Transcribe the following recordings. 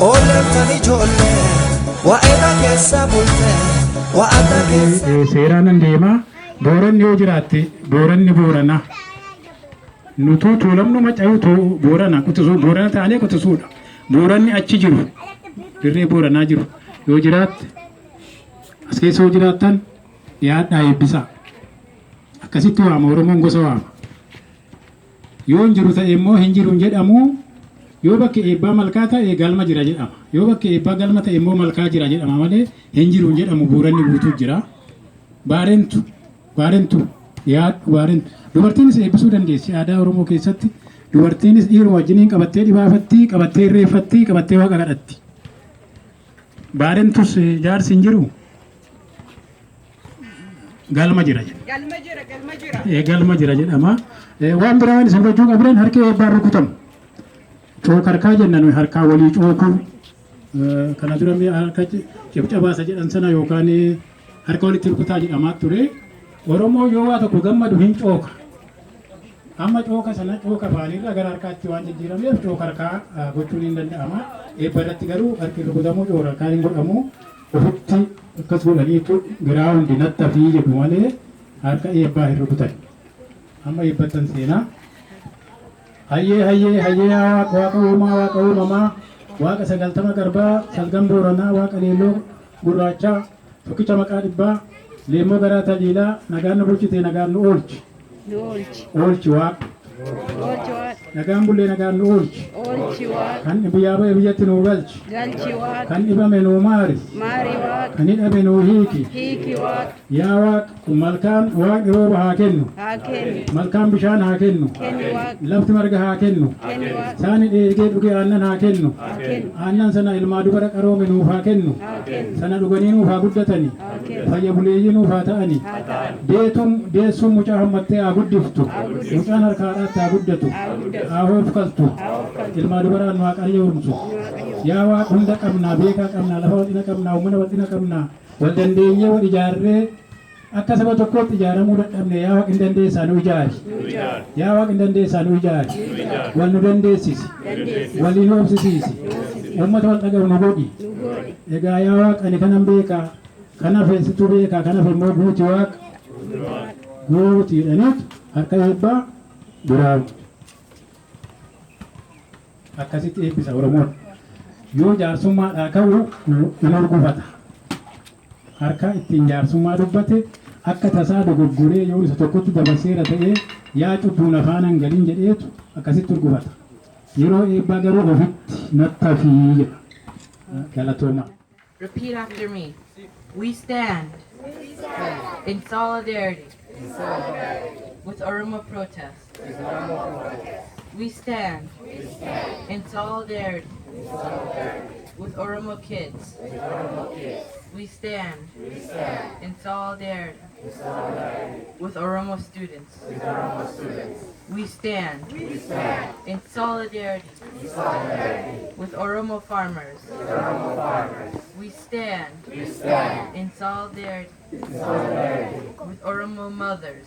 Oolleeftan ijoollee waa'eedha keessa bulte wa'ata keessa. Seeraan deemaa booranni yoo jiraatte booranni boorana nutuu tuulamnu maca'uutu boorana qutisuu boorana taanee qutisuudha. Booranni achi jiru dirree booranaa jiru yoo jiraatte as keessa yoo jiraattan dhiyaadhaa eebbisaa. Akkasitti waama Oromoon gosa waama. Yoo hin jiru ta'e immoo hin jiru hin jedhamu. Yoo bakki eebbaa malkaa ta'e galma jira jedhama. Yoo bakki eebbaa galma ta'e immoo malkaa jira jedhama malee hin jiru hin jedhamu. Booranni guutuu jira. Baarentu yaaddu baarentu. Dubartiinis eebbisuu dandeessi aadaa Oromoo keessatti. Dubartiinis dhiiruma wajjiniin qabattee dhibaafatti, qabattee irreeffatti, qabattee waaqa kadhatti. Baarentus jaarsi hin jiru. Galma jira jedhama. Galma jira jedhama. Waan biraan isin gochuu qabdan harki eebbaan rukutamu. Cookarkaa jennan harkaa walii cookuu kana dura harka cabcabaasa jedhan sana yookaan harka walitti rukutaa jedhamaa ture. Oromoo yoo waa tokko gammadu hin cooka. Amma cooka sana cooka faanirra gara harkaatti waan jijjiirameef cookarkaa gochuun hin danda'ama. Eebba irratti garuu harki rukutamuu cookarkaan hin godhamu. Ofitti akkas godhaniitu biraa hundi natta fi jedhu malee harka eebbaa hin rukutan. Amma eebbattan seenaa. Hayyee waaqa uumamaa waaqa 90 garbaa salgan booranaa waaqa leelloo gurraachaa tokkicha maqaa dhibbaa leemmoo garaa tajaajilaa nagaan nu bulchite nagaan nu oolchi. Oolchi waaqa. Nagaan bullee nagaan nu oolchi. Kan biyyaa ba'e biyyatti nuu galchi. Kan dhibame nuu maari. Kan hidhame nuu hiiki. Yaa waaqa malkaan waaqni rooba haa kennu. Malkaan bishaan haa kennu. Lafti marga haa kennu. Saani dheegee dhugee aannan haa kennu. Aannan sana ilmaa dubara qaroome nuuf haa kennu. Sana dhuganii nuuf haa guddatani. Fayya buleeyyii nuuf haa ta'ani. Deessuun mucaa hammattee haa guddiftu. Mucaan harkaadhaatti haa guddatu. Haa hoofkaltu. Ilmaa dubaraan waa qaryoomsu. Yaa waaqa hunda qabnaa beekaa qabnaa lafa wal'ina qabnaa uummanna wal'ina qabnaa wal dandeenyee wal ijaarree akka saba tokkootti ijaaramuu dadhabne yaa waaqa hin dandeessaa nu ijaari. Yaa waaqa hin dandeessaa nu ijaari. Wal nu dandeessisi. Waliin hoobsisiisi. Uummata wal dhaga'u nu godhi. Egaa yaa waaqa ani kanan beekaa kana feesitu beekaa kana immoo guuti waaqa. Guutiidhaniitu harka eebbaa duraamu. Akkasitti eebbisa Oromoon. Yoo jaarsummaadhaa ka'u in urgufata. Harka ittiin jaarsummaa dubbate akka tasaa dogoggoree yoo isa tokkotti dabarseera ta'ee yaa cubbuun afaan hangaliin jedheetu akkasitti urgufata. Yeroo eebbaa garuu ofitti nattafii jedha. Galatooma. Repeat after me. We stand in solidarity with Oromo protest. We stand in solidarity with Oromo kids. We stand in solidarity with Oromo students. We stand in solidarity with Oromo farmers. We stand in solidarity with Oromo mothers.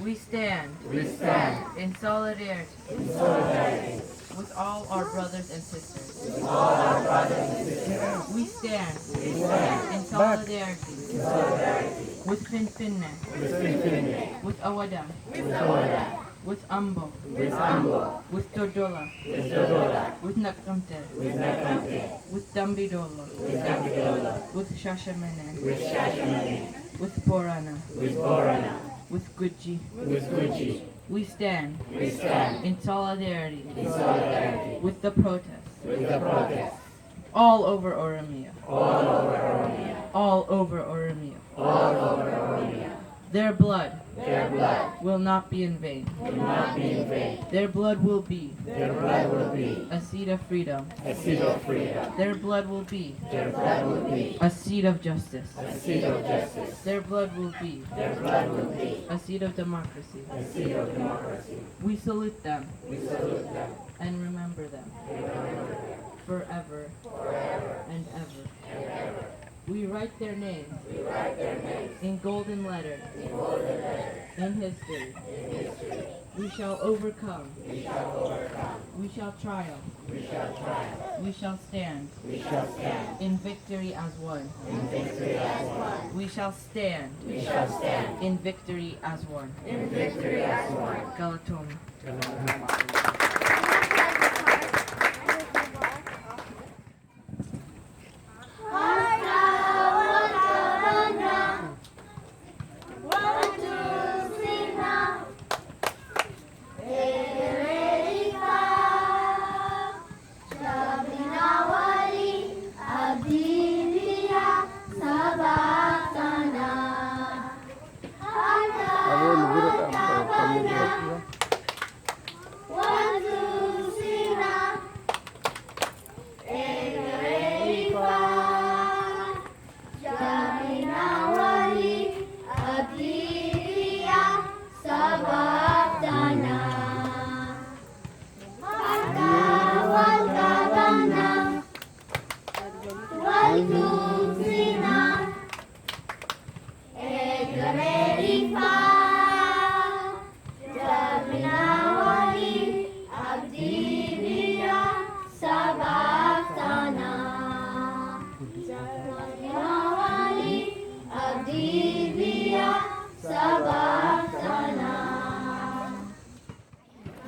We stand in solidarity with all our brothers and sisters. We stand in solidarity with Finfinne, with Awada, with Ambo, with Todola, with Nakamte, with Dambidolo, with Shashamene, with Borana, with Gucci. We stand in solidarity with the protests all over Oromia. All over Oromia. Their blood will not be in vain. Their blood will be a seed of freedom. Their blood will be a seed of justice. Their blood will be a seed of democracy. We salute them and remember them forever and ever. We write their names in golden letters in history. We shall overcome. We shall triumph. We shall stand. In victory as one. We shall stand. In victory as one. Galatom.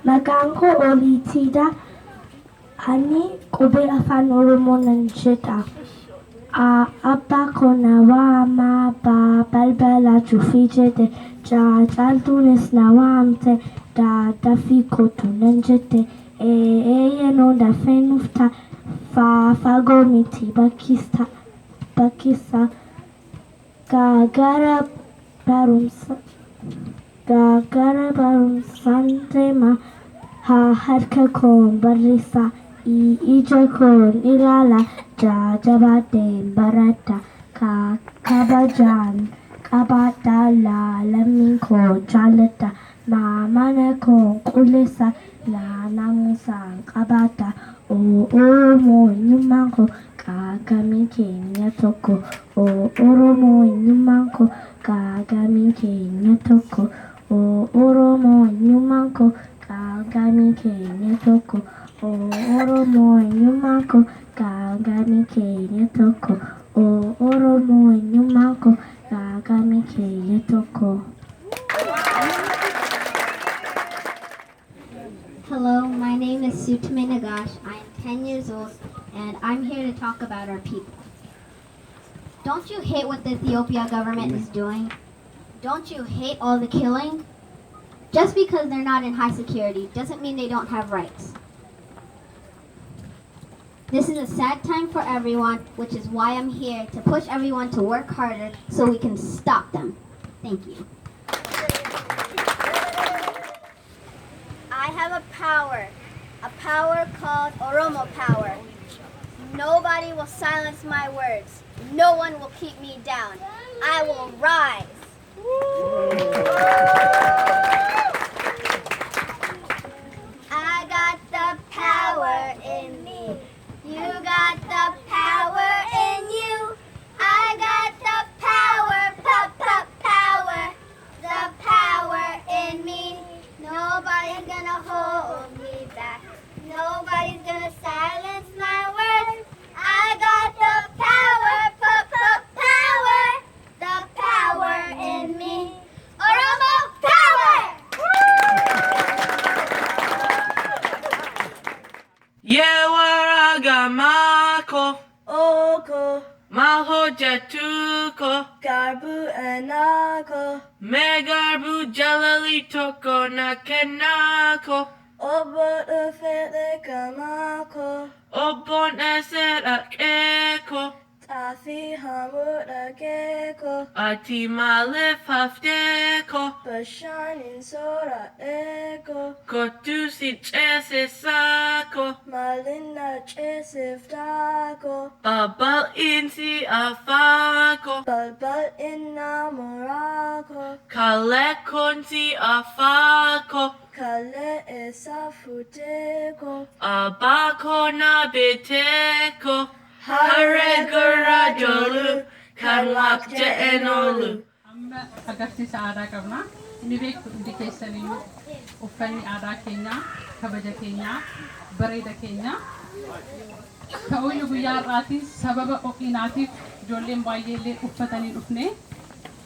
Maqaan koo Oliitiidha. Ani qubee afaan Oromoo nan jedha. Abbaa koo na waamaa balbala cufii jedhe. Caaltuunis na waamte dafii kootu nan jette. Yenoo dafee nufta fagoo miti bakkisa. Gara barumsaan deema. Harka koon barreessa. Ija koon ilaala. Jabaadheen baradha. Kabajaan qabaadha. Lammiin koon jaalladha. Mana koon qulleessa. Naamusaan qabaadha. Oromoo eenyummaan koo qaagamiin keenya tokko. Oromoo eenyummaan koo qaagamiin keenya tokko. Oromoo eenyummaan koo qaagamiin keenya tokko. Oromoo eenyummaan koo qaagamiin keenya tokko. Oromoo eenyummaan koo qaagamiin keenya tokko. Hello, my name is Sutame Nagash. I am 10 years old and I'm here to talk about our people. Don't you hate what the Ethiopia government is doing? Don't you hate all the killing? Just because they're not in high security doesn't mean they don't have rights. This is a sad time for everyone, which is why I'm here to push everyone to work harder so we can stop them. Thank you. I have a power called Oromo power. Nobody will silence my words. No one will keep me down. I will rise. I got the power in me. You got the power in you. I got the power, power. The power in me. Nobody's gonna hold me back. Nobody's gonna silence my words. I got the power, power. The power in me. Oromo power! Yewaragamako. Oko, Malhojatuko. garbu enako. Megarbu jalalitoko nakenako. Obo ufele kamako. Obon eset akeko. Tafi hamura geko. Ati malif hafteko. Bashanin sora eko. Kotusi chesisako. Malina chesiftako. Babal insi afako. Balbal inamorako. Kale konsi afako. Kale esafuteko. Abako na biteko. Haregura jolu. Kanwakje enolu. Amma agarsiisa aadaa qabna. ni beektu hundi keessaniyyuu uffanni aadaa keenya kabaja keenya bareeda keenya ta'uyyuu guyyaa har'aatiin sababa oqiinaatiif ijoolleen baay'eellee uffatanii dhufne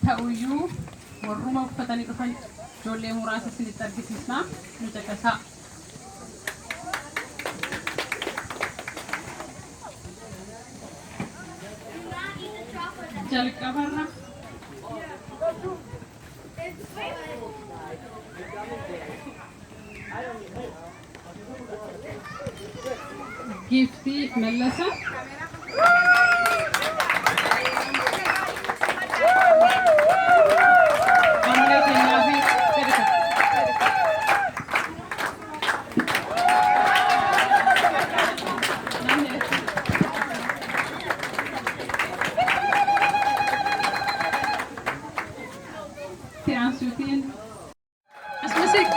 ta'uyyuu warruma uffatanii dhufan ijoollee muraasa isinitti argisiisna nu caqasaa. jalqabarra giftii mellasa amlee keenyaa fi tiansutiin asmasik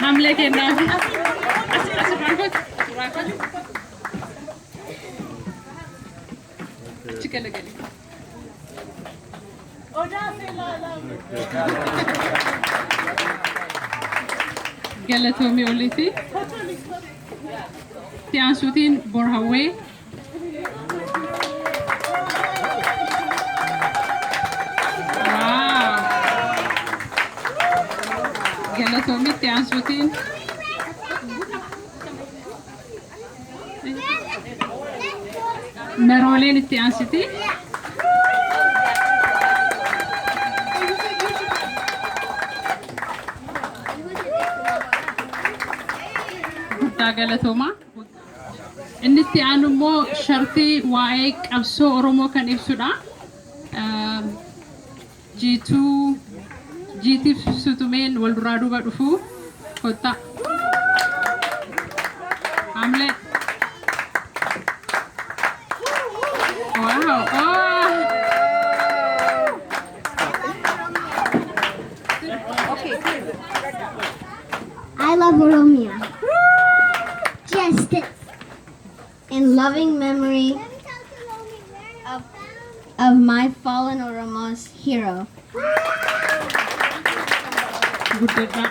hamle keenyaa fi asirraan chikala gali galatoomii oliiti tiansutiin borhawwee galatoomii tiansutiin merooleen itti aansiti guddaa galatoomaa inni itti aanu immoo shartii waa'ee qabsoo Oromoo kan ibsudha jiitiif sutumeen wal duraa duuba dhufuu kotta hamle wow I love Oromia. Justice. In loving memory of my fallen Oromo's hero. guddadha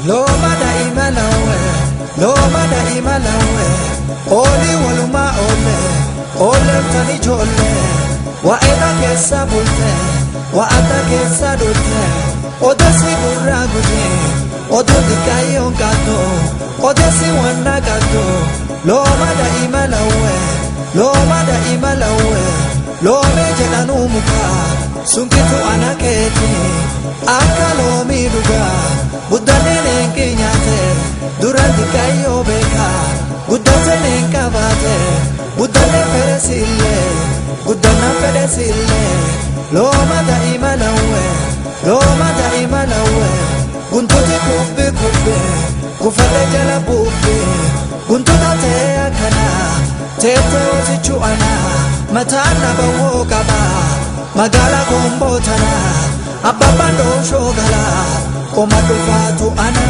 Loma daima lawe, loma daima lawe. Oli waluma ole tani jolle. Wa eda kesa bulte, wa ata kesa dote. Odesi burra guje, odo dikayo gato. Odesi wana gato. Loma daima lawe, loma daima lawe. Lome jenanu muka, sunkitu anaketi. Akka lomi duga. Buddhaneen keenyaate duraan kayyoo beeka guddateen kabaate buddhaneen fedhesiillee guddannaan fedhesiillee looma daa'ima lawwe guntuuti kubbe kufadhe jala buuffe guntuuta ta'e akkana teettee hojjechuu ana mataan nabawoo qaba magaalaa gomboo tana abbabbaan dooshoo galaa. Oma dhufaatu ana